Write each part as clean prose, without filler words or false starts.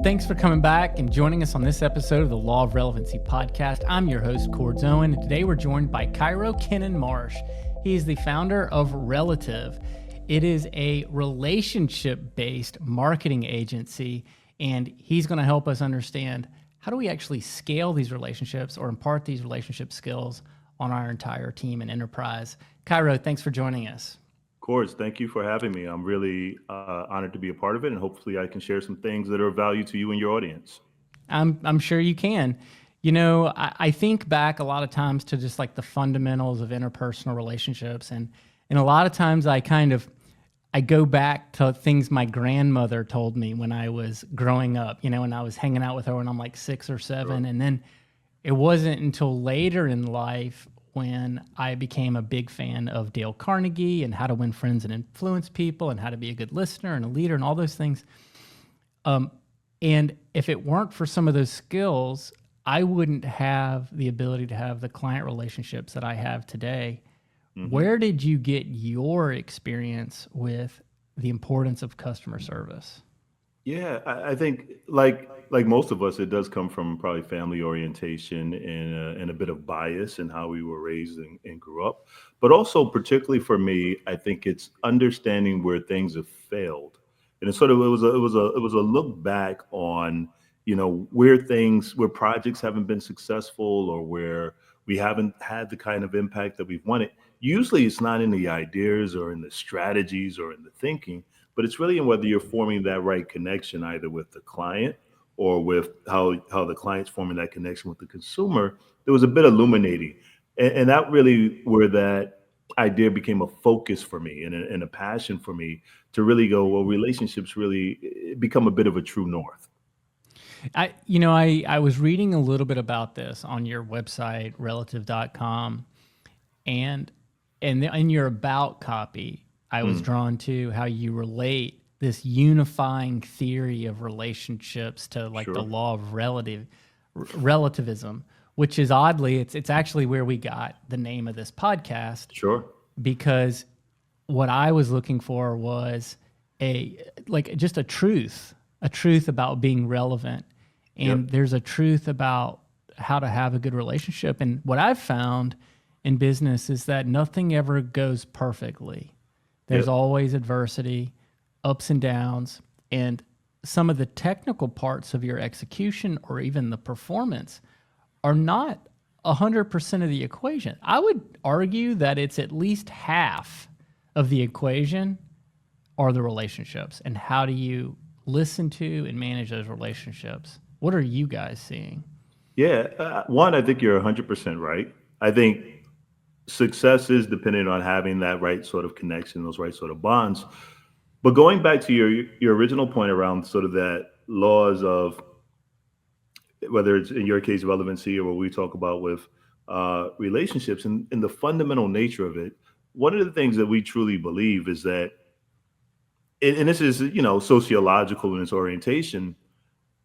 Thanks for coming back and joining us on this episode of the Law of Relevancy podcast. I'm your host, Owen, and today we're joined by Cairo Marsh. He is the founder of Relativ. It is a relationship-based marketing agency, and he's going to help us understand how do we actually scale these relationships or impart these relationship skills on our entire team and enterprise. Cairo, thanks for joining us. Of course, thank you for having me. I'm really honored to be a part of it, and hopefully I can share some things that are of value to you and your audience. I'm sure you can. You know, I think back a lot of times to just like the fundamentals of interpersonal relationships, and a lot of times I go back to things my grandmother told me when I was growing up, you know, when I was hanging out with her when I'm like 6 or 7. Sure. And then it wasn't until later in life when I became a big fan of Dale Carnegie and how to win friends and influence people and how to be a good listener and a leader and all those things. And if it weren't for some of those skills, I wouldn't have the ability to have the client relationships that I have today. Mm-hmm. Where did you get your experience with the importance of customer service? Yeah, I think like most of us, it does come from probably family orientation and a bit of bias in how we were raised and grew up. But also, particularly for me, I think it's understanding where things have failed, and it was a look back on where projects haven't been successful or where we haven't had the kind of impact that we've wanted. Usually, it's not in the ideas or in the strategies or in the thinking, but it's really in whether you're forming that right connection either with the client or with how the client's forming that connection with the consumer. There was a bit illuminating, and that really where that idea became a focus for me and a passion for me to really go, well, relationships really become a bit of a true north. I was reading a little bit about this on your website, relativ.com, and in your about copy, I was drawn to how you relate this unifying theory of relationships to like the law of relativism, which is oddly, it's actually where we got the name of this podcast. Sure. Because what I was looking for was just a truth about being relevant. And there's a truth about how to have a good relationship. And what I've found in business is that nothing ever goes perfectly. There's always adversity, ups and downs, and some of the technical parts of your execution or even the performance are not 100% of the equation. I would argue that it's at least half of the equation are the relationships. And how do you listen to and manage those relationships? What are you guys seeing? Yeah, one, I think you're 100% right. I think success is dependent on having that right sort of connection, those right sort of bonds. But going back to your original point around sort of that laws of whether it's in your case relevancy or what we talk about with relationships and the fundamental nature of it, one of the things that we truly believe is that, and this is sociological in its orientation,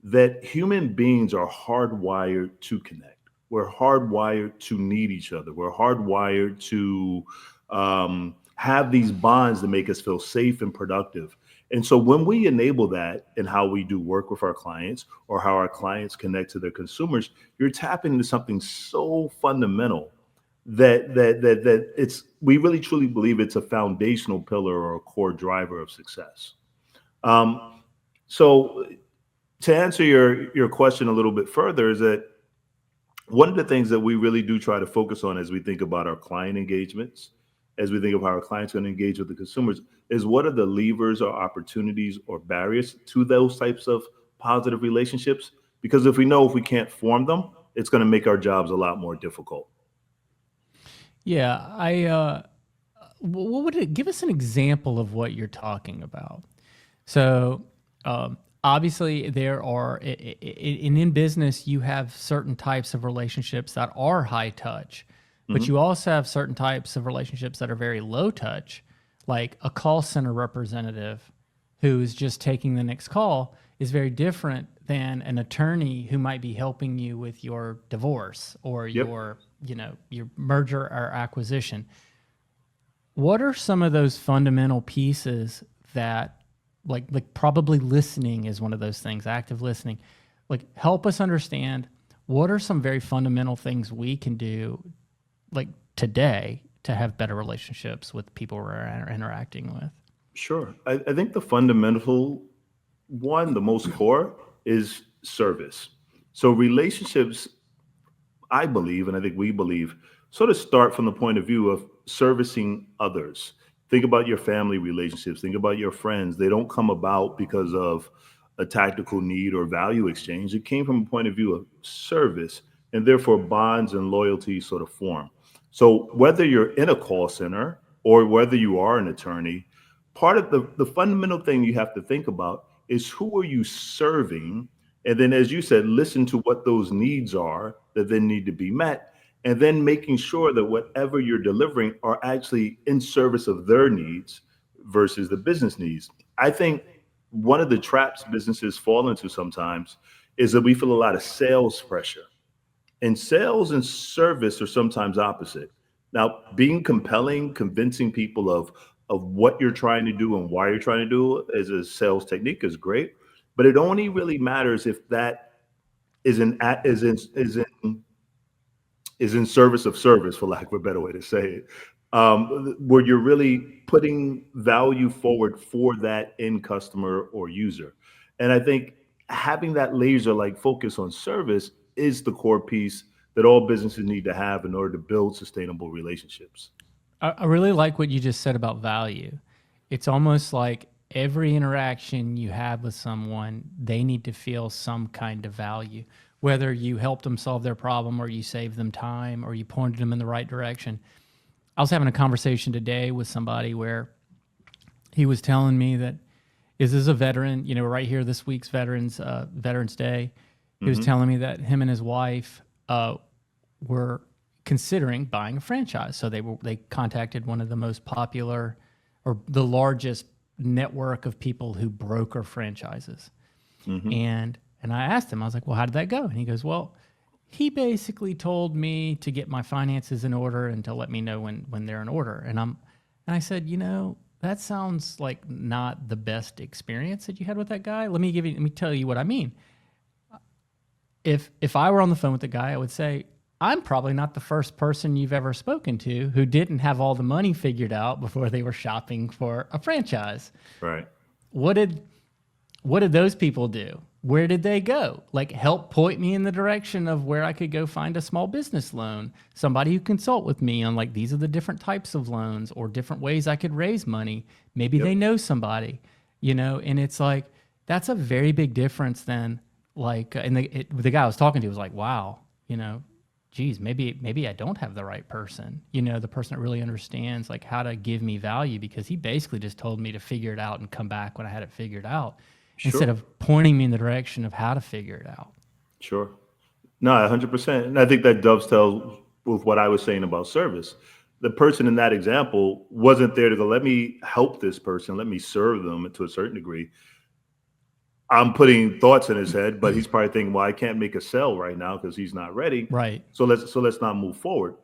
that human beings are hardwired to connect. We're hardwired to need each other. We're hardwired to have these bonds that make us feel safe and productive. And so when we enable that in how we do work with our clients or how our clients connect to their consumers, you're tapping into something so fundamental that we really truly believe it's a foundational pillar or a core driver of success. So to answer your question a little bit further is that one of the things that we really do try to focus on as we think about our client engagements, as we think of how our clients are going to engage with the consumers, is what are the levers or opportunities or barriers to those types of positive relationships? Because if we can't form them, it's going to make our jobs a lot more difficult. Yeah, what would it give us an example of what you're talking about? So, obviously, there are in business, you have certain types of relationships that are high touch, but you also have certain types of relationships that are very low touch, like a call center representative who is just taking the next call is very different than an attorney who might be helping you with your divorce or your merger or acquisition. What are some of those fundamental pieces that like probably listening is one of those things, active listening. Like help us understand what are some very fundamental things we can do like today to have better relationships with people we're interacting with. Sure. I think the fundamental one, the most core, is service. So relationships, I believe, and I think we believe, sort of start from the point of view of servicing others. Think about your family relationships, think about your friends. They don't come about because of a tactical need or value exchange. It came from a point of view of service, and therefore bonds and loyalty sort of form. So whether you're in a call center or whether you are an attorney, part of the fundamental thing you have to think about is who are you serving, and then, as you said, listen to what those needs are that then need to be met. And then making sure that whatever you're delivering are actually in service of their needs versus the business needs. I think one of the traps businesses fall into sometimes is that we feel a lot of sales pressure. And sales and service are sometimes opposite. Now, being compelling, convincing people of what you're trying to do and why you're trying to do it as a sales technique is great, but it only really matters if that is in service of service, for lack of a better way to say it, where you're really putting value forward for that end customer or user. And I think having that laser like focus on service is the core piece that all businesses need to have in order to build sustainable relationships. I really like what you just said about value. It's almost like every interaction you have with someone, they need to feel some kind of value. Whether you helped them solve their problem or you saved them time or you pointed them in the right direction. I was having a conversation today with somebody where he was telling me that is a veteran, right here this week's Veterans Day. He was telling me that him and his wife were considering buying a franchise. So they contacted one of the most popular or the largest network of people who broker franchises. And I asked him, I was like, well, how did that go? And he goes, well, he basically told me to get my finances in order and to let me know when they're in order. And I said, that sounds like not the best experience that you had with that guy. Let me tell you what I mean. If I were on the phone with the guy, I would say, I'm probably not the first person you've ever spoken to who didn't have all the money figured out before they were shopping for a franchise. Right. What did those people do? Where did they go? Like help point me in the direction of where I could go find a small business loan. Somebody who consult with me on like, these are the different types of loans or different ways I could raise money. Maybe they know somebody, and it's like, that's a very big difference than like, and the guy I was talking to was like, wow, geez, maybe I don't have the right person, the person that really understands like how to give me value, because he basically just told me to figure it out and come back when I had it figured out. Sure. Instead of pointing me in the direction of how to figure it out. Sure. No, 100%. And I think that dovetails with what I was saying about service. The person in that example wasn't there to go, let me help this person, let me serve them to a certain degree. I'm putting thoughts in his head, but he's probably thinking, well, I can't make a sale right now because he's not ready. Right. So let's not move forward.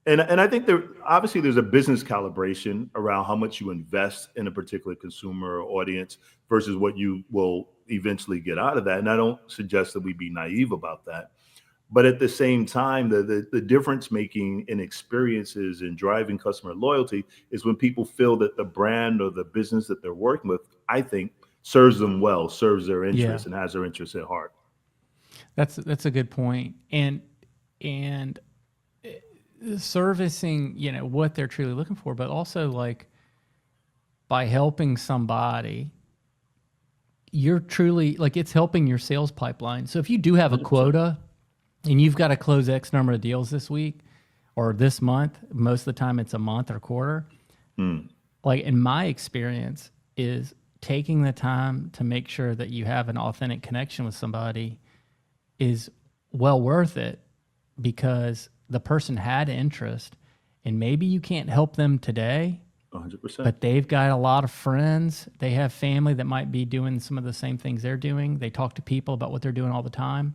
And I think there's a business calibration around how much you invest in a particular consumer or audience versus what you will eventually get out of that. And I don't suggest that we be naive about that. But at the same time, the difference making in experiences and driving customer loyalty is when people feel that the brand or the business that they're working with, I think, serves them well, serves their interests, and has their interests at heart. That's a good point. And servicing, what they're truly looking for, but also like by helping somebody, you're truly like, it's helping your sales pipeline. So if you do have a 100%. Quota and you've got to close X number of deals this week or this month, most of the time it's a month or quarter. Like in my experience is taking the time to make sure that you have an authentic connection with somebody is well worth it, because the person had interest and maybe you can't help them today, 100%. But they've got a lot of friends. They have family that might be doing some of the same things they're doing. They talk to people about what they're doing all the time.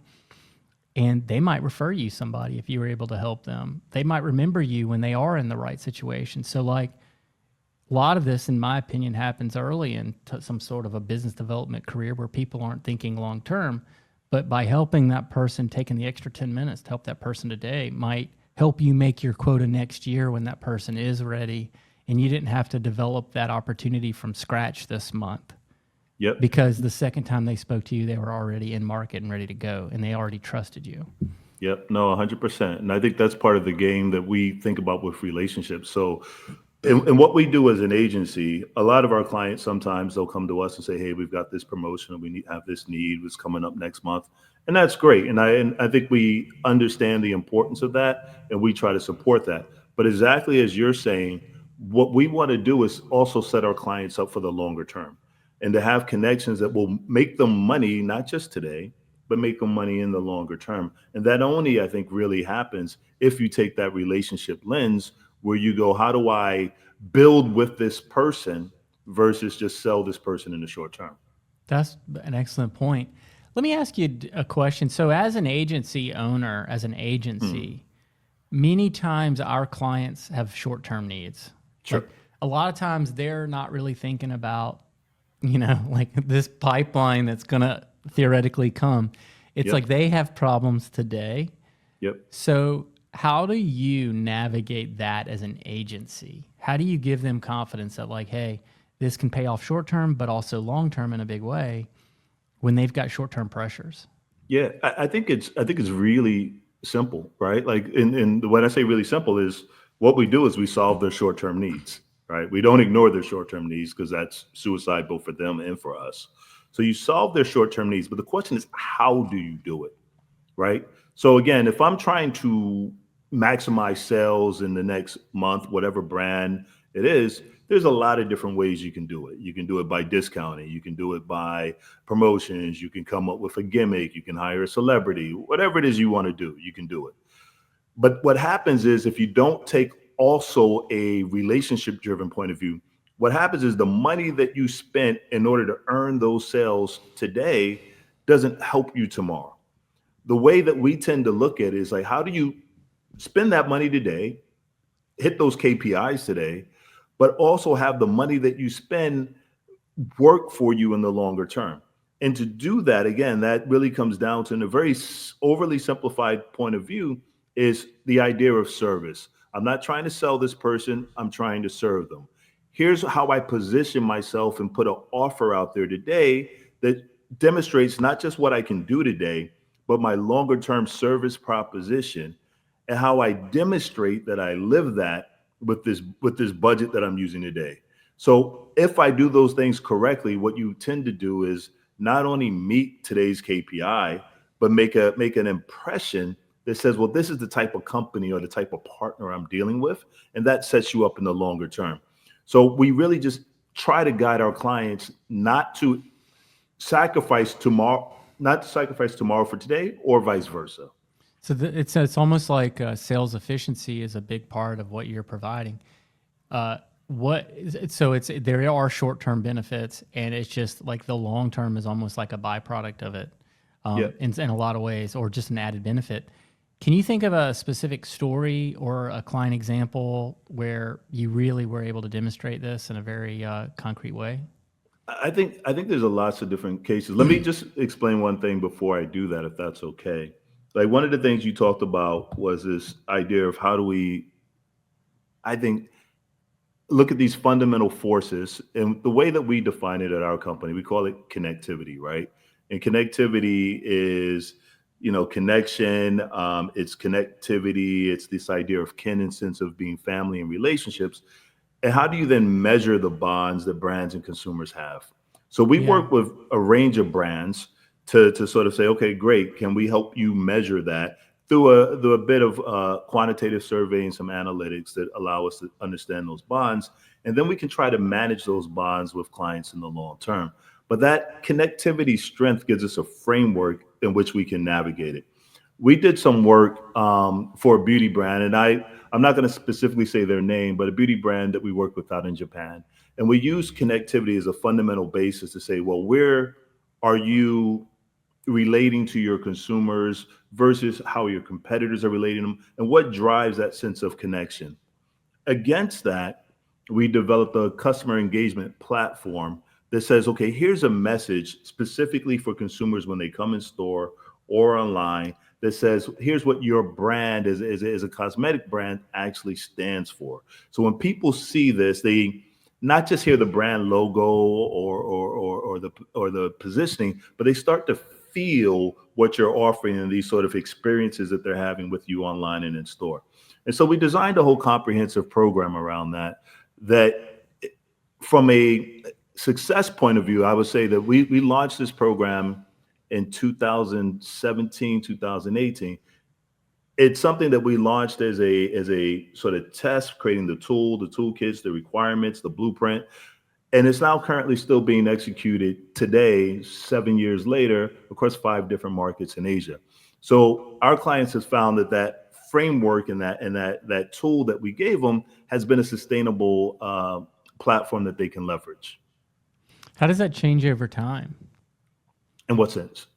And they might refer you somebody if you were able to help them. They might remember you when they are in the right situation. So like, a lot of this, in my opinion, happens early in some sort of a business development career where people aren't thinking long term. But by helping that person, taking the extra 10 minutes to help that person today might help you make your quota next year when that person is ready. And you didn't have to develop that opportunity from scratch this month Yep. because the second time they spoke to you, they were already in market and ready to go and they already trusted you. Yep. No, 100%. And I think that's part of the game that we think about with relationships. So, and what we do as an agency, a lot of our clients, sometimes they'll come to us and say, "Hey, we've got this promotion, and we have this need was coming up next month," and that's great. And I think we understand the importance of that, and we try to support that. But exactly as you're saying, what we want to do is also set our clients up for the longer term, and to have connections that will make them money, not just today, but make them money in the longer term. And that only, I think, really happens if you take that relationship lens where you go, how do I build with this person versus just sell this person in the short term? That's an excellent point. Let me ask you a question. So, as an agency owner, as an Hmm. agency, many times our clients have short term needs. Sure. Like a lot of times they're not really thinking about, like this pipeline that's going to theoretically come. It's Yep. like they have problems today. Yep. So, how do you navigate that as an agency? How do you give them confidence that, like, hey, this can pay off short term, but also long term in a big way when they've got short term pressures? Yeah, I think it's really simple, right? Like, and when I say really simple is what we do is we solve their short term needs, right? We don't ignore their short term needs because that's suicide both for them and for us. So you solve their short term needs, but the question is, how do you do it? Right? So again, if I'm trying to maximize sales in the next month, whatever brand it is, there's a lot of different ways you can do it. You can do it by discounting, you can do it by promotions, you can come up with a gimmick, you can hire a celebrity, whatever it is you want to do, you can do it. But what happens is if you don't take also a relationship driven point of view, what happens is the money that you spent in order to earn those sales today doesn't help you tomorrow. The way that we tend to look at it is like, how do you spend that money today, hit those KPIs today, but also have the money that you spend work for you in the longer term? And to do that, again, that really comes down to, in a very overly simplified point of view, is the idea of service. I'm not trying to sell this person, I'm trying to serve them. Here's how I position myself and put an offer out there today that demonstrates not just what I can do today, but my longer term service proposition and how I demonstrate that I live that with this budget that I'm using today. So if I do those things correctly, what you tend to do is not only meet today's KPI, but make an impression that says, well, this is the type of company or the type of partner I'm dealing with, and that sets you up in the longer term. So we really just try to guide our clients sacrifice tomorrow, not to sacrifice tomorrow for today, or vice versa. So it's almost like sales efficiency is a big part of what you're providing. Uh, so it's there are short term benefits, and it's just like the long term is almost like a byproduct of it, Yeah. in a lot of ways, or just an added benefit. Can you think of a specific story or a client example where you really were able to demonstrate this in a very concrete way? I think there's a lots of different cases. Let me just explain one thing before I do that, if that's okay. Like, one of the things you talked about was this idea of how do we, I think, look at these fundamental forces, and the way that we define it at our company, we call it connectivity, right? And connectivity is, connection. It's connectivity. It's this idea of kin and sense of being family and relationships. And how do you then measure the bonds that brands and consumers have? So we Yeah. work with a range of brands to sort of say, okay, great. Can we help you measure that through a bit of quantitative survey and some analytics that allow us to understand those bonds? And then we can try to manage those bonds with clients in the long term. But that connectivity strength gives us a framework in which we can navigate it. We did some work for a beauty brand, and I'm not going to specifically say their name, but a beauty brand that we work with out in Japan. And we use connectivity as a fundamental basis to say, well, where are you relating to your consumers versus how your competitors are relating them, and what drives that sense of connection? Against that, we developed a customer engagement platform that says, okay, here's a message specifically for consumers when they come in store or online that says, here's what your brand as a cosmetic brand actually stands for. So when people see this, they not just hear the brand logo or the positioning, but they start to feel what you're offering in these sort of experiences that they're having with you online and in store. And so we designed a whole comprehensive program around that from a success point of view, I would say that we launched this program in 2017, 2018. It's something that we launched as a sort of test, creating the tool, the toolkits, the requirements, the blueprint. And it's now currently still being executed today, 7 years later, across 5 different markets in Asia. So our clients have found that framework and that tool that we gave them has been a sustainable platform that they can leverage. How does that change over time? In what sense?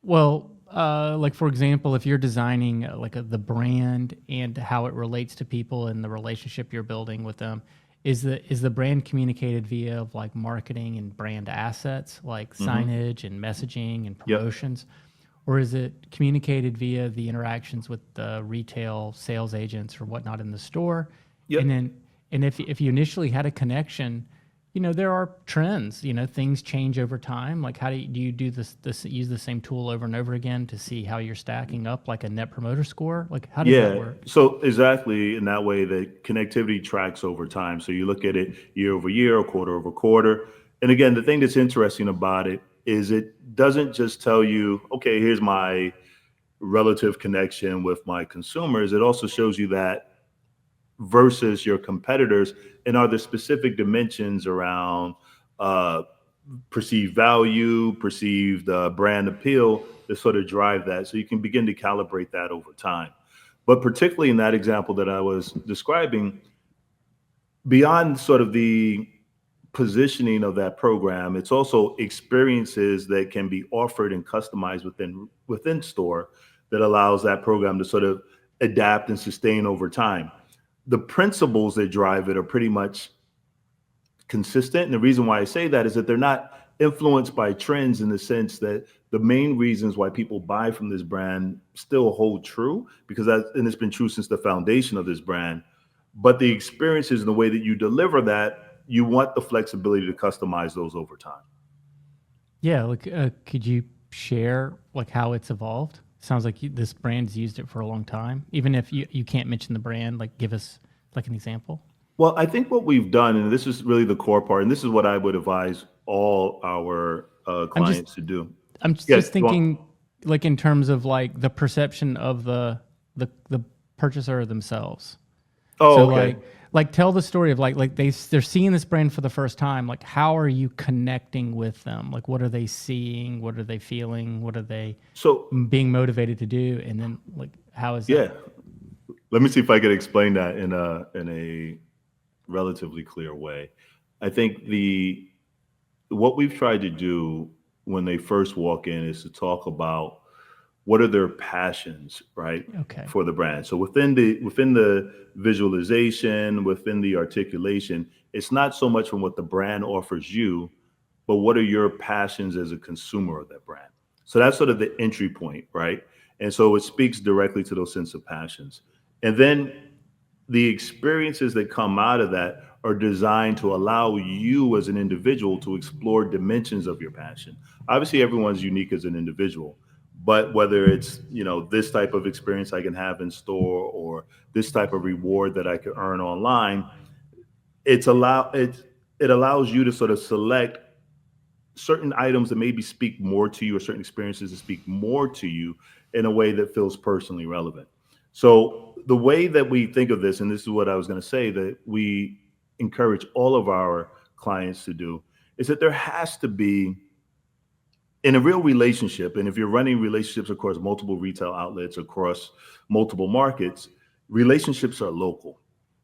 Well, like for example, if you're designing the brand and how it relates to people and the relationship you're building with them, is the brand communicated via like marketing and brand assets like signage and messaging and Yep. promotions, or is it communicated via the interactions with the retail sales agents or whatnot in the store? Yep. And if you initially had a connection, there are trends. Things change over time. Like, how do you do this use the same tool over and over again to see how you're stacking up, like a net promoter score? Like, how does that Yeah. work? So exactly in that way, the connectivity tracks over time. So you look at it year over year, or quarter over quarter. And again, the thing that's interesting about it is it doesn't just tell you, okay, here's my relative connection with my consumers. It also shows you that versus your competitors, and are there specific dimensions around uh, perceived value, perceived brand appeal that sort of drive that. So you can begin to calibrate that over time. But particularly in that example that I was describing, beyond sort of the positioning of that program, it's also experiences that can be offered and customized within store that allows that program to sort of adapt and sustain over time. The principles that drive it are pretty much consistent. And the reason why I say that is that they're not influenced by trends, in the sense that the main reasons why people buy from this brand still hold true, because and it's been true since the foundation of this brand. But the experiences and the way that you deliver that, you want the flexibility to customize those over time. Yeah, like could you share like how it's evolved? Sounds like this brand's used it for a long time. Even if you can't mention the brand, like give us like an example. Well, I think what we've done, and this is really the core part, and this is what I would advise all our I'm just clients to do. I'm Yeah. just thinking like in terms of like the perception of the purchaser themselves. So Oh, okay. like tell the story of like they're seeing this brand for the first time. Like how are you connecting with them? Like what are they seeing? What are they feeling? What are they So, being motivated to do? And then like how is that? yeah, let me see if I can explain that in a relatively clear way. I think the what we've tried to do when they first walk in is to talk about what are their passions, right, Okay. for the brand. So within the visualization, within the articulation, it's not so much from what the brand offers you, but what are your passions as a consumer of that brand. So that's sort of the entry point, right? And so it speaks directly to those sense of passions. And then the experiences that come out of that are designed to allow you as an individual to explore dimensions of your passion. Obviously, everyone's unique as an individual, but whether it's this type of experience I can have in store, or this type of reward that I can earn online, it allows you to sort of select certain items that maybe speak more to you, or certain experiences that speak more to you in a way that feels personally relevant. So the way that we think of this, and this is what I was going to say, that we encourage all of our clients to do, is that there has to be, in a real relationship, and if you're running relationships across multiple retail outlets, across multiple markets, relationships are local.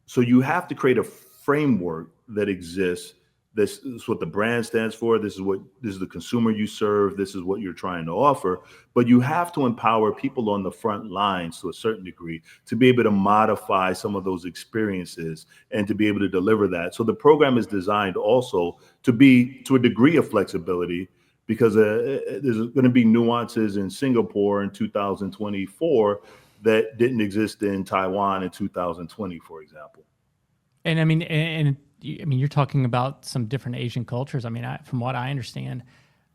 So you have to create a framework that exists This is what the brand stands for. This is the consumer you serve. This is what you're trying to offer. But you have to empower people on the front lines to a certain degree to be able to modify some of those experiences and to be able to deliver that. So the program is designed also to be to a degree of flexibility, because there's going to be nuances in Singapore in 2024 that didn't exist in Taiwan in 2020, for example. And I mean, I mean, you're talking about some different Asian cultures. I mean, from what I understand,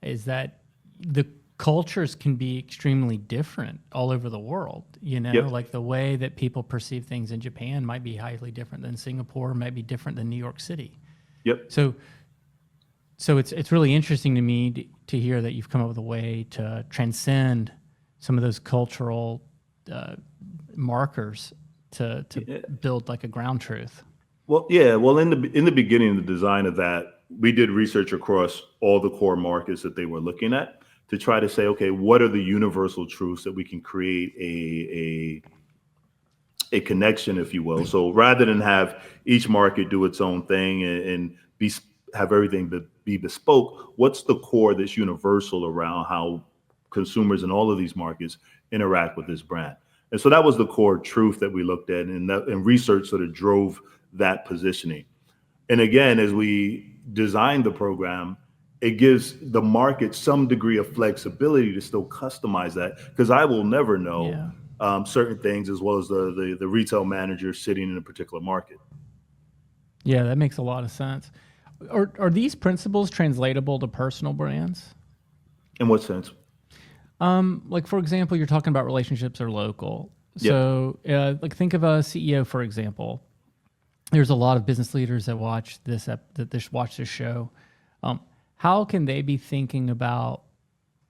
is that the cultures can be extremely different all over the world. You know, Yep. like the way that people perceive things in Japan might be highly different than Singapore, might be different than New York City. Yep. So it's really interesting to me to hear that you've come up with a way to transcend some of those cultural markers to build like a ground truth. Well, yeah. Well, in the beginning, the design of that, we did research across all the core markets that they were looking at to try to say, okay, what are the universal truths that we can create a connection, if you will. So rather than have each market do its own thing and be have everything be bespoke, what's the core that's universal around how consumers in all of these markets interact with this brand? And so that was the core truth that we looked at, and research sort of drove that positioning. And again, as we designed the program, it gives the market some degree of flexibility to still customize that, because I will never know certain things as well as the retail manager sitting in a particular market. Yeah, that makes a lot of sense. Are these principles translatable to personal brands? In what sense? Like for example, you're talking about relationships are local. Yep. So, like think of a CEO, for example. There's a lot of business leaders that watch watch this show. How can they be thinking about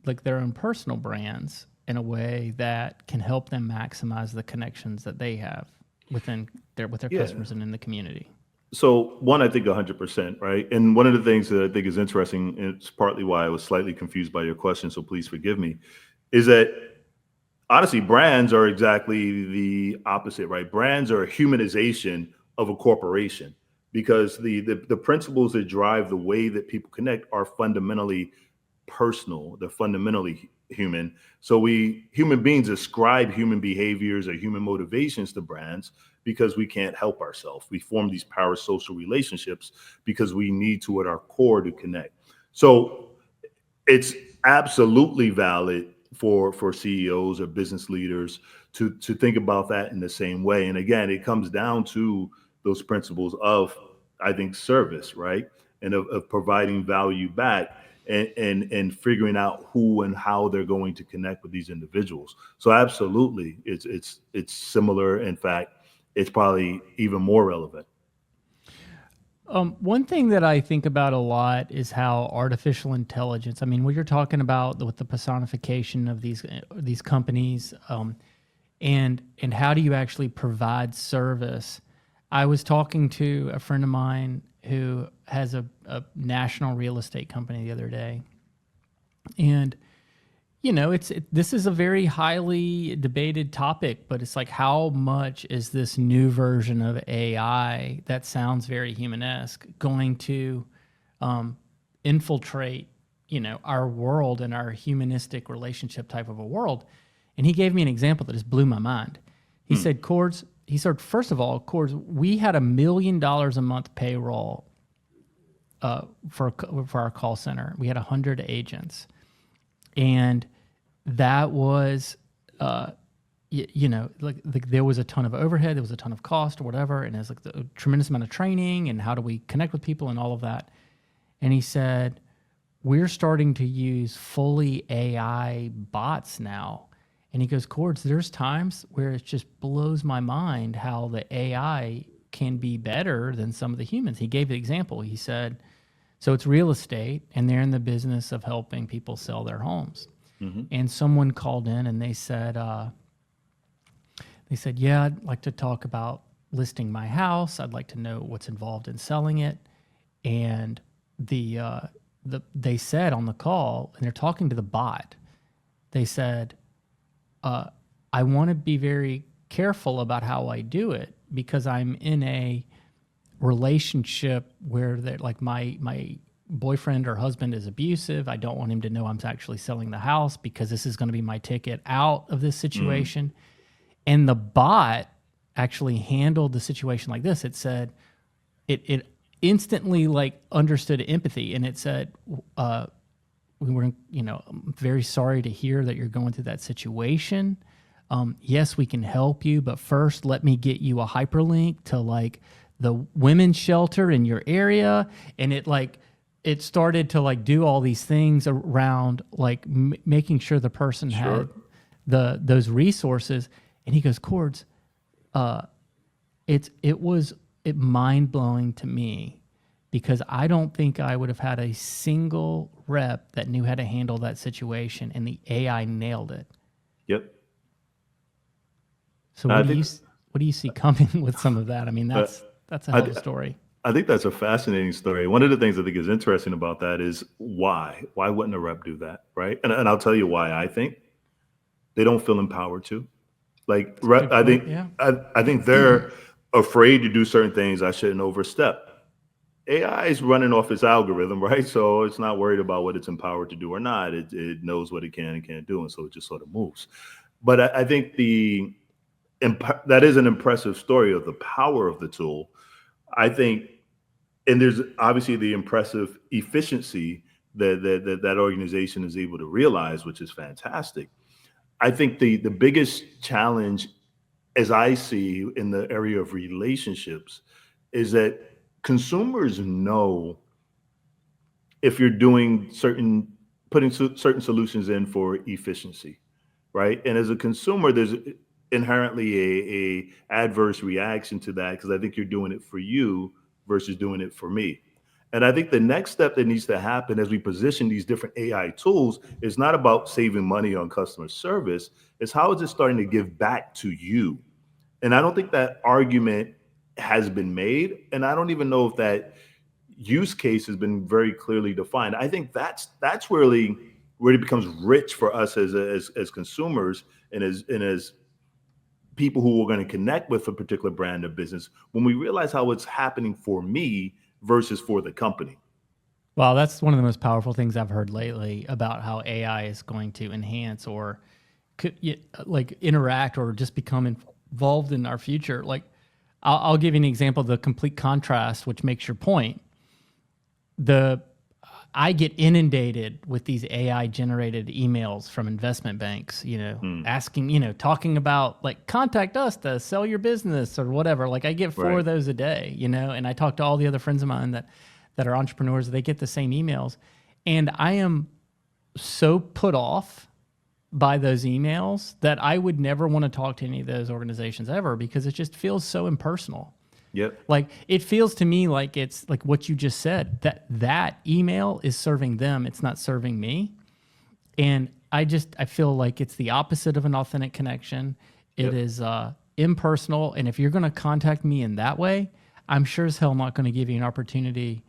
like their own personal brands in a way that can help them maximize the connections that they have with their Yeah. customers and in the community? So one, I think 100%, right? And one of the things that I think is interesting, and it's partly why I was slightly confused by your question, so please forgive me, is that honestly, brands are exactly the opposite, right? Brands are a humanization of a corporation, because the principles that drive the way that people connect are fundamentally personal. They're fundamentally human. So we human beings ascribe human behaviors or human motivations to brands because we can't help ourselves. We form these parasocial relationships because we need to at our core to connect. So it's absolutely valid for CEOs or business leaders to think about that in the same way. And again, it comes down to those principles of, I think, service, right? And of providing value back, and figuring out who and how they're going to connect with these individuals. So absolutely, it's similar. In fact, it's probably even more relevant. One thing that I think about a lot is how artificial intelligence. I mean, what you're talking about with the personification of these companies, and how do you actually provide service? I was talking to a friend of mine who has a national real estate company the other day, and you know, this is a very highly debated topic, but it's like, how much is this new version of AI that sounds very humanesque going to infiltrate, you know, our world and our humanistic relationship type of a world? And he gave me an example that just blew my mind. He said, Cords, he said, first of all, Cords, we had $1 million a month payroll for our call center. We had 100 agents. And that was, you know, like there was a ton of overhead, there was a ton of cost or whatever, and there's like a tremendous amount of training and how do we connect with people and all of that. And he said, we're starting to use fully AI bots now. And he goes, Cords, there's times where it just blows my mind how the AI can be better than some of the humans. He gave the example. He said, so it's real estate, and they're in the business of helping people sell their homes. Mm-hmm. And someone called in and they said, yeah, I'd like to talk about listing my house. I'd like to know what's involved in selling it. And they said on the call, and they're talking to the bot, they said, I want to be very careful about how I do it because I'm in a relationship where they're like my boyfriend or husband is abusive. I don't want him to know I'm actually selling the house because this is going to be my ticket out of this situation. And the bot actually handled the situation like this. It said it instantly like understood empathy, and it said, we were, I'm very sorry to hear that you're going through that situation. Yes, we can help you, but first let me get you a hyperlink to like the women's shelter in your area. And it started to like do all these things around like making sure the person had those resources. And he goes, Cords, it was mind blowing to me because I don't think I would have had a single rep that knew how to handle that situation, and the AI nailed it. Yep. So I what do you see coming with some of that? I mean, that's a hell of a story. I think that's a fascinating story. One of the things I think is interesting about that is why? Why wouldn't a rep do that, right? And I'll tell you why. I think they don't feel empowered to. Like I think Yeah. I think they're afraid to do certain things. I shouldn't overstep. AI is running off its algorithm, right? So it's not worried about what it's empowered to do or not. It knows what it can and can't do, and so it just sort of moves. But I think that is an impressive story of the power of the tool. I think, and there's obviously the impressive efficiency that organization is able to realize, which is fantastic. I think the biggest challenge, as I see in the area of relationships, is that consumers know if you're doing putting certain solutions in for efficiency, right? And as a consumer, there's inherently a adverse reaction to that because I think you're doing it for you versus doing it for me. And I think the next step that needs to happen as we position these different AI tools is not about saving money on customer service. It's how is it starting to give back to you? And I don't think that argument has been made. And I don't even know if that use case has been very clearly defined. I think that's really where it becomes rich for us as consumers and as people who are going to connect with a particular brand of business when we realize how it's happening for me versus for the company. Well, that's one of the most powerful things I've heard lately about how AI is going to enhance or like interact or just become involved in our future. Like, I'll give you an example: the complete contrast, which makes your point. I get inundated with these AI generated emails from investment banks, asking, talking about like contact us to sell your business or whatever. Like I get four of those a day, and I talk to all the other friends of mine that are entrepreneurs. They get the same emails, and I am so put off by those emails that I would never want to talk to any of those organizations ever because it just feels so impersonal. Yep. Like it feels to me like it's like what you just said, that email is serving them. It's not serving me. And I feel like it's the opposite of an authentic connection. It is impersonal. And if you're going to contact me in that way, I'm sure as hell not going to give you an opportunity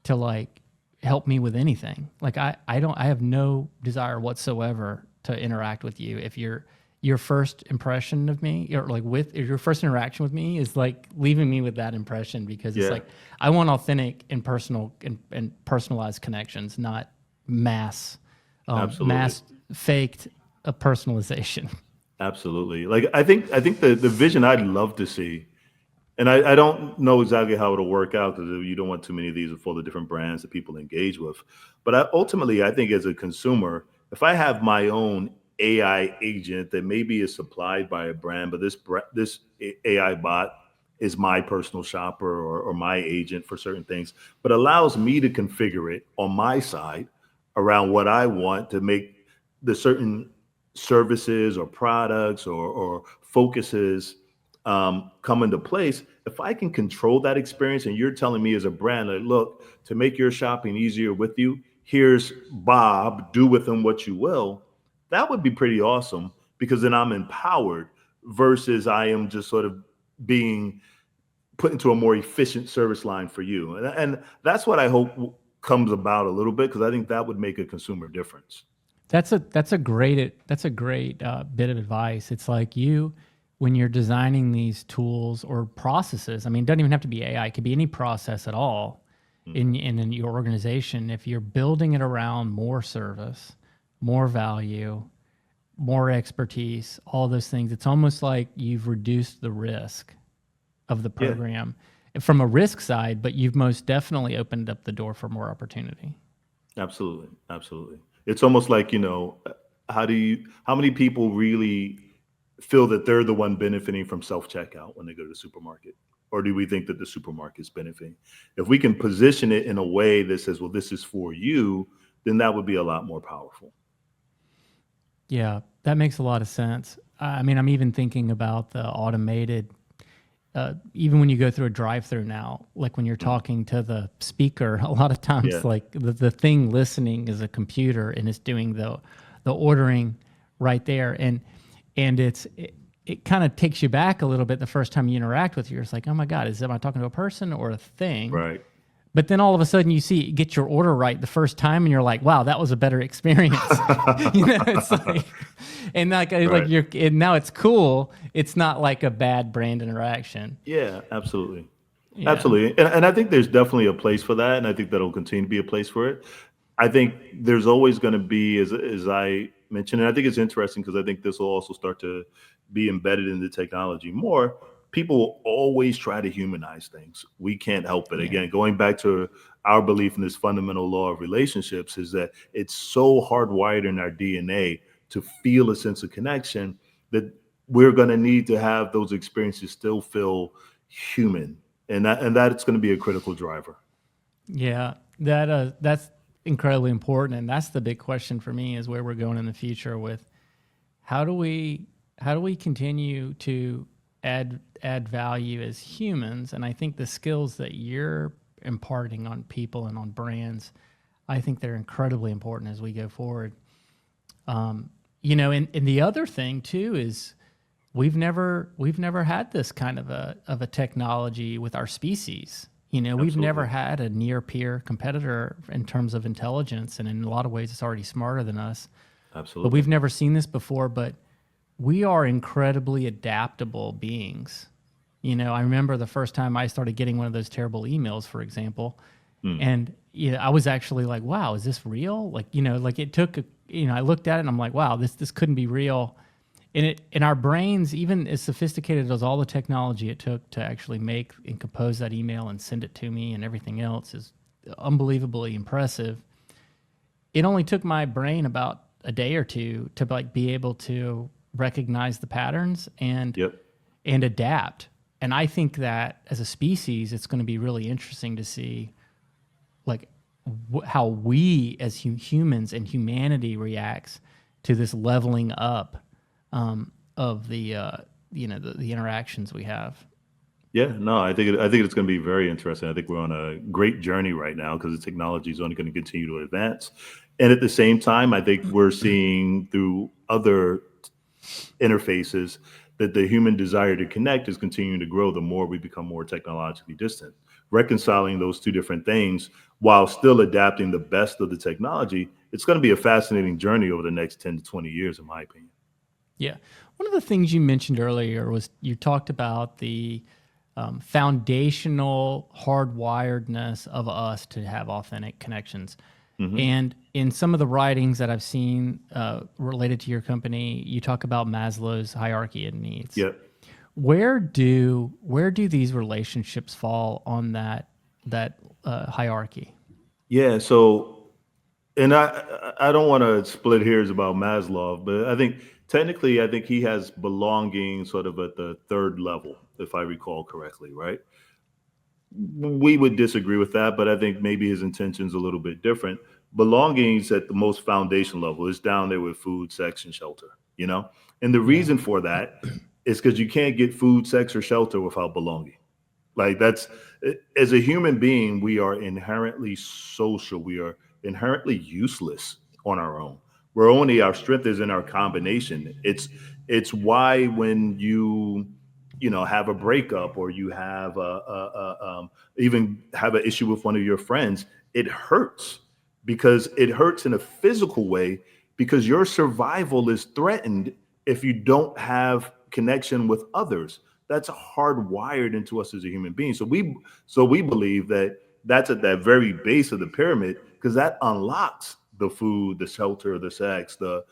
to like help me with anything. Like I have no desire whatsoever to interact with you if your first impression of me or like your first interaction with me is like leaving me with that impression because it's like I want authentic and personal and personalized connections, not mass faked personalization. Absolutely. Like I think the vision I'd love to see, and I don't know exactly how it'll work out because you don't want too many of these for the different brands that people engage with. But ultimately, I think as a consumer, if I have my own AI agent that maybe is supplied by a brand, but this AI bot is my personal shopper or my agent for certain things, but allows me to configure it on my side around what I want to make the certain services or products or focuses come into place. If I can control that experience and you're telling me as a brand, like, look, to make your shopping easier with you, here's Bob, do with him what you will. That would be pretty awesome because then I'm empowered versus I am just sort of being put into a more efficient service line for you. And that's what I hope comes about a little bit because I think that would make a consumer difference. That's a great bit of advice. It's like when you're designing these tools or processes, I mean, it doesn't even have to be AI, it could be any process at all in your organization. If you're building it around more service, more value, more expertise, all those things, it's almost like you've reduced the risk of the Yeah, program from a risk side, but you've most definitely opened up the door for more opportunity. absolutely, absolutely. It's almost like, how many people really feel that they're the one benefiting from self checkout when they go to the supermarket? Or do we think that the supermarket's benefiting? If we can position it in a way that says, well, this is for you, then that would be a lot more powerful. Yeah, that makes a lot of sense. I mean, I'm even thinking about the automated, even when you go through a drive through now, like when you're Mm. talking to the speaker, a lot of times, Yeah, like the thing listening is a computer and it's doing the ordering right there. And it kind of takes you back a little bit the first time you interact with you. It's like, oh my God, am I talking to a person or a thing? right. But then all of a sudden you see get your order right the first time, and you're like, "Wow, that was a better experience." It's like, and like Right. you're, and now it's cool. It's not like a bad brand interaction. Yeah, absolutely. Yeah, Absolutely. And I think there's definitely a place for that. And I think that'll continue to be a place for it. I think there's always going to be, as I mentioned, and I think it's interesting because I think this will also start to be embedded in the technology more. People will always try to humanize things. We can't help it. yeah, Again, going back to our belief in this fundamental law of relationships is that it's so hardwired in our DNA to feel a sense of connection that we're going to need to have those experiences still feel human, and that's going to be a critical driver. yeah. That's incredibly important, and that's the big question for me: is where we're going in the future with how do we continue to add value as humans. And I think the skills that you're imparting on people and on brands, I think they're incredibly important as we go forward. And the other thing too is we've never had this kind of a technology with our species. We've never Absolutely. had a near peer competitor in terms of intelligence, and in a lot of ways it's already smarter than us, but Absolutely. we've never seen this before. But we are incredibly adaptable beings. I remember the first time I started getting one of those terrible emails, for example, Mm. and I was actually like, "Wow, is this real?" Like, like it took, I looked at it and I'm like, "Wow, this couldn't be real." And in our brains, even as sophisticated as all the technology it took to actually make and compose that email and send it to me and everything else is unbelievably impressive. It only took my brain about a day or two to like be able to recognize the patterns Yep. and adapt. And I think that as a species, it's going to be really interesting to see like how we as humans and humanity reacts to this leveling up of the interactions we have. Yeah, no, I think it's going to be very interesting. I think we're on a great journey right now because the technology is only going to continue to advance, and at the same time, I think we're seeing through other interfaces that the human desire to connect is continuing to grow the more we become more technologically distant. Reconciling those two different things while still adapting the best of the technology, it's going to be a fascinating journey over the next 10 to 20 years, in my opinion. Yeah. One of the things you mentioned earlier was you talked about the foundational hardwiredness of us to have authentic connections. Hmm. And in some of the writings that I've seen related to your company, you talk about Maslow's hierarchy of needs. Yeah. Where do these relationships fall on that hierarchy? Yeah. So, and I don't want to split hairs about Maslow, but I think technically, I think he has belonging sort of at the third level, if I recall correctly, right? We would disagree with that, but I think maybe his intention's a little bit different. Belonging's at the most foundation level. It's down there with food, sex, and shelter. And the Yeah. reason for that is because you can't get food, sex, or shelter without belonging. Like that's as a human being, we are inherently social. We are inherently useless on our own. We're only our strength is in our combination. It's why when you have a breakup or you have even have an issue with one of your friends, it hurts because it hurts in a physical way because your survival is threatened if you don't have connection with others. That's hardwired into us as a human being. So we believe that that's at that very base of the pyramid, because that unlocks the food, the shelter, the sex, the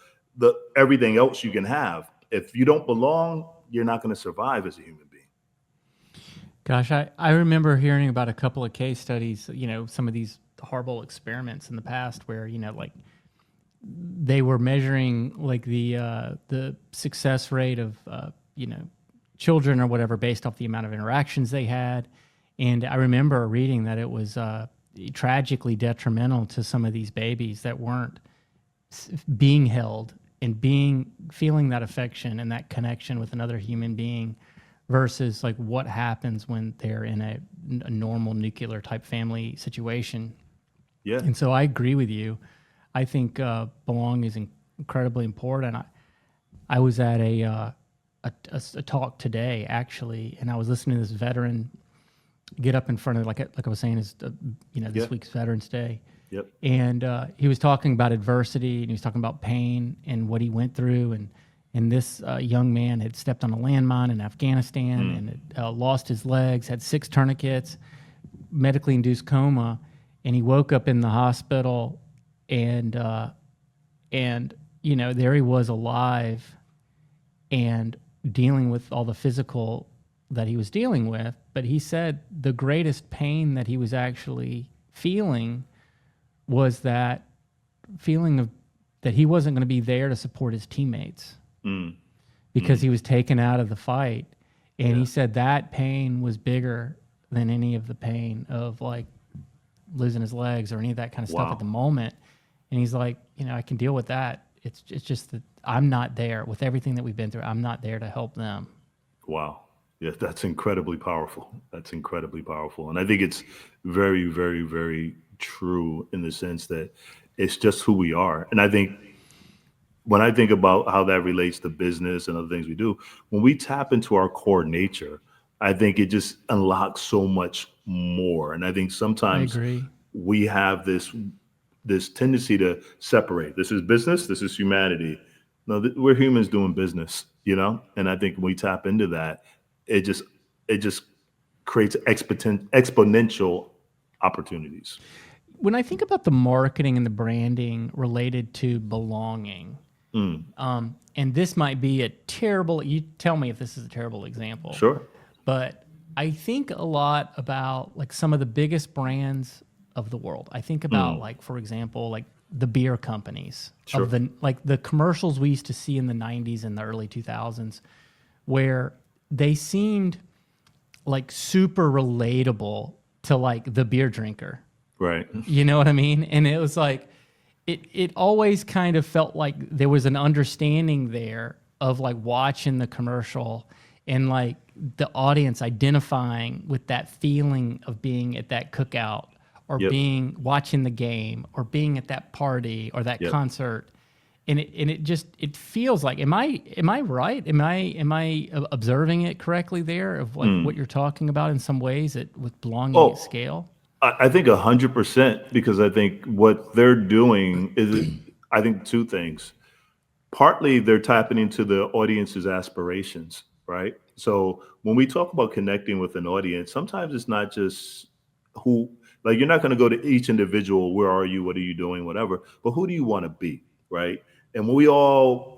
everything else you can have. If you don't belong, you're not going to survive as a human being. Gosh, I remember hearing about a couple of case studies, some of these horrible experiments in the past where, like they were measuring like the success rate of, children or whatever based off the amount of interactions they had. And I remember reading that it was tragically detrimental to some of these babies that weren't being held and feeling that affection and that connection with another human being versus like what happens when they're in a normal nuclear type family situation. Yeah. And so I agree with you. I think belong is incredibly important. I was at a talk today actually, and I was listening to this veteran get up in front of like I was saying is this week's Veterans Day. Yep. And he was talking about adversity, and he was talking about pain and what he went through, and this young man had stepped on a landmine in Afghanistan and had, lost his legs, had 6 tourniquets, medically induced coma, and he woke up in the hospital, and there he was alive and dealing with all the physical that he was dealing with. But he said the greatest pain that he was actually feeling was that feeling of that he wasn't going to be there to support his teammates because he was taken out of the fight. And he said that pain was bigger than any of the pain of like losing his legs or any of that kind of stuff at the moment. And he's like, I can deal with that. It's just that I'm not there with everything that we've been through. I'm not there to help them. Wow. Yeah, that's incredibly powerful. That's incredibly powerful. And I think it's very, very, very true in the sense that it's just who we are. And I think when I think about how that relates to business and other things we do, when we tap into our core nature, I think it just unlocks so much more. And I think I sometimes agree. we have this tendency to separate. This is business. This is humanity. No, we're humans doing business, And I think when we tap into that, it just creates exponential opportunities. When I think about the marketing and the branding related to belonging, and this might be a terrible, you tell me if this is a terrible example. Sure. But I think a lot about like some of the biggest brands of the world. I think about like, for example, like the beer companies Sure. of the commercials we used to see in the 90s and the early 2000s where they seemed like super relatable to like the beer drinker. Right. You know what I mean? And it was like, it always kind of felt like there was an understanding there of like watching the commercial and like the audience identifying with that feeling of being at that cookout or being watching the game or being at that party or that concert. And it feels like, am I right? Am I observing it correctly there of like what you're talking about in some ways with belonging at scale? I think 100%, because I think what they're doing is, I think 2 things. Partly they're tapping into the audience's aspirations, right? So when we talk about connecting with an audience, sometimes it's not just who, like you're not going to go to each individual, where are you, what are you doing, whatever, but who do you want to be, right? And when we all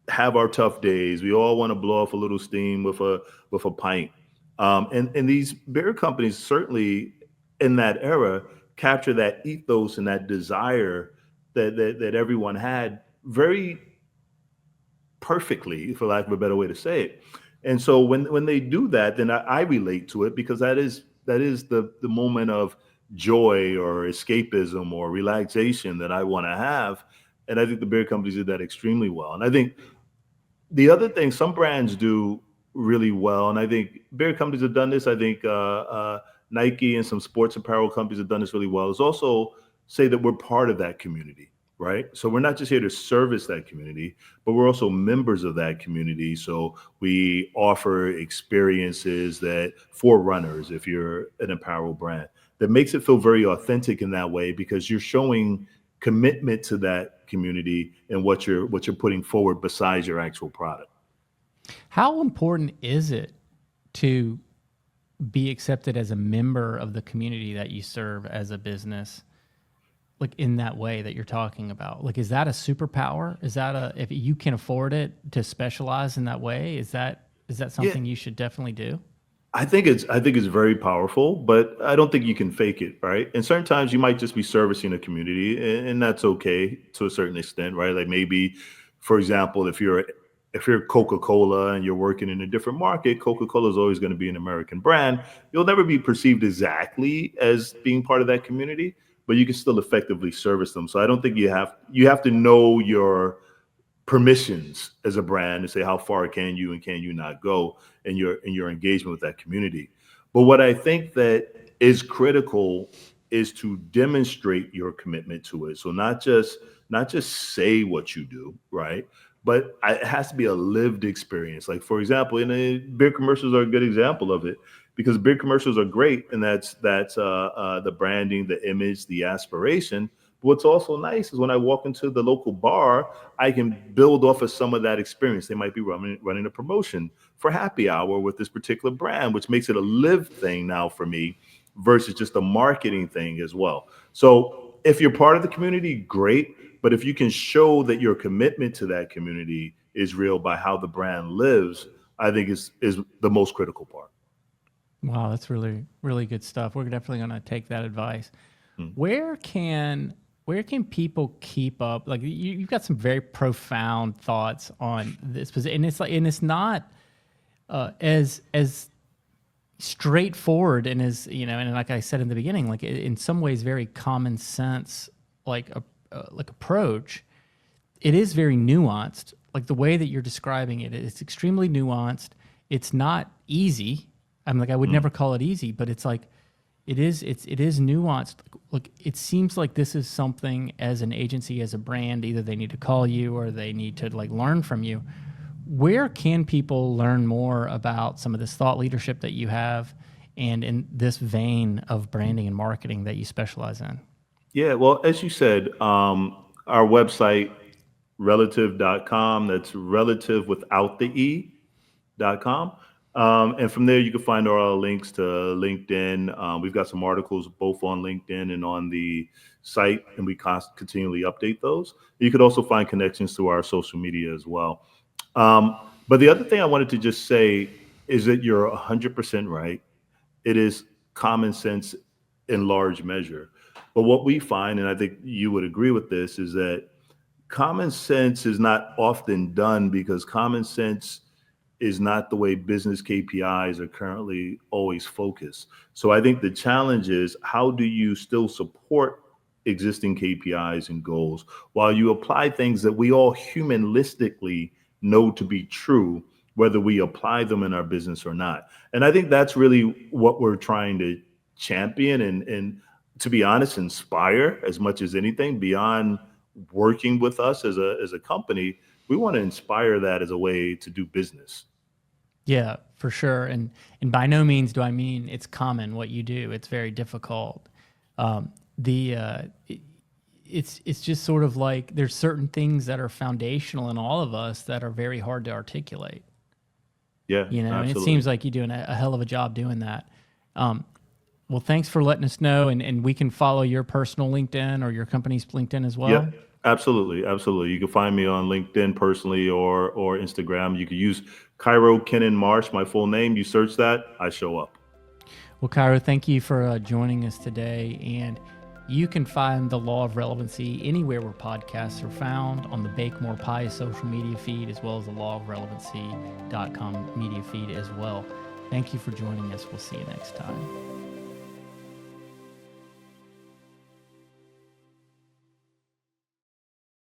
have our tough days, we all want to blow off a little steam with a pint. And these beer companies certainly in that era capture that ethos and that desire that everyone had very perfectly, for lack of a better way to say it. And so when they do that, then I relate to it, because that is the moment of joy or escapism or relaxation that I want to have. And I think the beer companies did that extremely well. And I think the other thing some brands do really well, and I think beer companies have done this. I think Nike and some sports apparel companies have done this really well, is also say that we're part of that community, right? So we're not just here to service that community, but we're also members of that community. So we offer experiences that for runners, if you're an apparel brand, that makes it feel very authentic in that way, because you're showing commitment to that community and what you're putting forward besides your actual product. How important is it to be accepted as a member of the community that you serve as a business? Like in that way that you're talking about, like, is that a superpower? Is that if you can afford it to specialize in that way, is that Yeah, something you should definitely do? I think it's very powerful, but I don't think you can fake it, right? And certain times you might just be servicing a community, and that's okay to a certain extent, right? Like maybe, for example, if you're Coca-Cola and you're working in a different market, Coca-Cola is always going to be an American brand. You'll never be perceived exactly as being part of that community, but you can still effectively service them. So I don't think you have to know your permissions as a brand to say how far can you and can you not go in your engagement with that community. But what I think that is critical is to demonstrate your commitment to it. So not just say what you do, right? But it has to be a lived experience. Like for example, beer commercials are a good example of it because beer commercials are great, and that's the branding, the image, the aspiration. But what's also nice is when I walk into the local bar, I can build off of some of that experience. They might be running a promotion for happy hour with this particular brand, which makes it a live thing now for me versus just a marketing thing as well. So if you're part of the community, great. But if you can show that your commitment to that community is real by how the brand lives, I think is the most critical part. Wow, that's really really good stuff. We're definitely going to take that advice. Mm. Where can people keep up? Like you've got some very profound thoughts on this position, and it's not as straightforward and as and like I said in the beginning, like in some ways very common sense, like like approach. It is very nuanced. Like the way that you're describing it, it's extremely nuanced. It's not easy. I'm like I would Mm. never call it easy, but it's like it is nuanced. Look, it seems like this is something as an agency, as a brand, either they need to call you or they need to like learn from you. Where can people learn more about some of this thought leadership that you have and in this vein of branding and marketing that you specialize in? Yeah, well, as you said, our website, relative.com, that's relative without the E.com. And from there, you can find all our links to LinkedIn. We've got some articles both on LinkedIn and on the site, and we continually update those. You could also find connections to our social media as well. But the other thing I wanted to just say is that you're 100% right. It is common sense in large measure. But what we find, and I think you would agree with this, is that common sense is not often done because common sense is not the way business KPIs are currently always focused. So I think the challenge is how do you still support existing KPIs and goals while you apply things that we all humanistically know to be true, whether we apply them in our business or not. And I think that's really what we're trying to champion and to be honest, inspire as much as anything beyond working with us as a company. We want to inspire that as a way to do business. Yeah, for sure. And by no means do I mean it's common what you do. It's very difficult. The it's just sort of like there's certain things that are foundational in all of us that are very hard to articulate. Yeah, And it absolutely. seems like you're doing a hell of a job doing that. Um, well, thanks for letting us know, and we can follow your personal LinkedIn or your company's LinkedIn as well. Yep, absolutely, absolutely. You can find me on LinkedIn personally or Instagram. You can use Cairo Marsh, my full name. You search that, I show up. Well, Cairo, thank you for joining us today. And you can find the Law of Relevancy anywhere where podcasts are found on the Bake More Pie social media feed, as well as the lawofrelevancy.com media feed as well. Thank you for joining us. We'll see you next time.